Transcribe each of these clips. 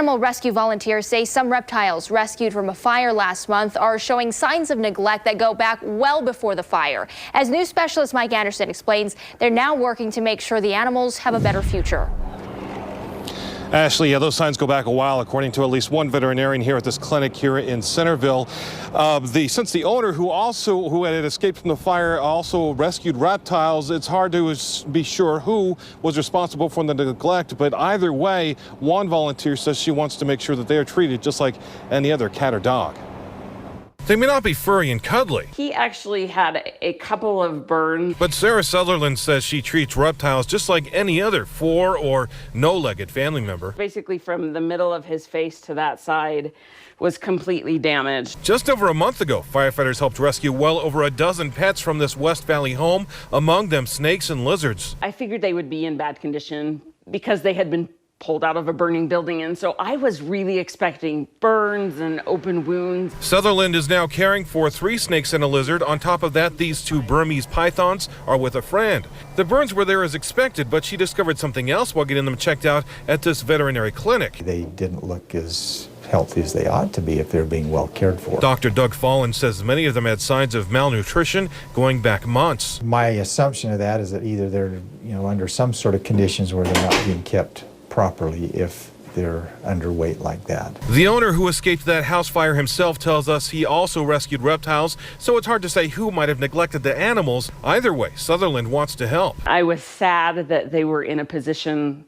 Animal rescue volunteers say some reptiles rescued from a fire last month are showing signs of neglect that go back well before the fire. As news specialist Mike Anderson explains, they're now working to make sure the animals have a better future. Ashley, those signs go back a while, according to at least one veterinarian here at this clinic here in Centerville. Since the owner who had escaped from the fire also rescued reptiles, it's hard to be sure who was responsible for the neglect. But either way, one volunteer says she wants to make sure that they are treated just like any other cat or dog. They may not be furry and cuddly. He actually had a couple of burns. But Sarah Sutherland says she treats reptiles just like any other four- or no-legged family member. Basically from the middle of his face to that side was completely damaged. Just over a month ago, firefighters helped rescue well over a dozen pets from this West Valley home, among them snakes and lizards. I figured they would be in bad condition because they had been pulled out of a burning building, and so I was really expecting burns and open wounds. Sutherland is now caring for 3 snakes and a lizard. On top of that, these 2 Burmese pythons are with a friend. The burns were there as expected, but she discovered something else while getting them checked out at this veterinary clinic. They didn't look as healthy as they ought to be if they're being well cared for. Dr. Doug Fallen says many of them had signs of malnutrition going back months. My assumption of that is that either they're under some sort of conditions where they're not being kept properly if they're underweight like that. The owner who escaped that house fire himself tells us he also rescued reptiles, so it's hard to say who might have neglected the animals. Either way, Sutherland wants to help. I was sad that they were in a position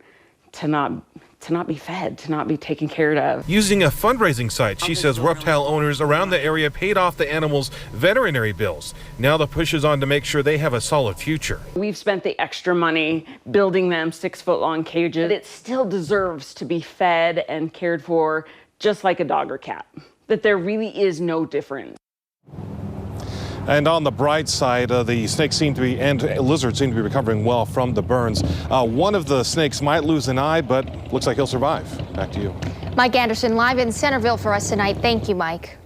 to not be fed, to not be taken care of. Using a fundraising site, she says reptile owners around the area paid off the animals' veterinary bills. Now the push is on to make sure they have a solid future. We've spent the extra money building them 6-foot-long cages. It still deserves to be fed and cared for just like a dog or cat. That there really is no difference. And on the bright side, the snakes and lizards seem to be recovering well from the burns. One of the snakes might lose an eye, but looks like he'll survive. Back to you. Mike Anderson live in Centerville for us tonight. Thank you, Mike.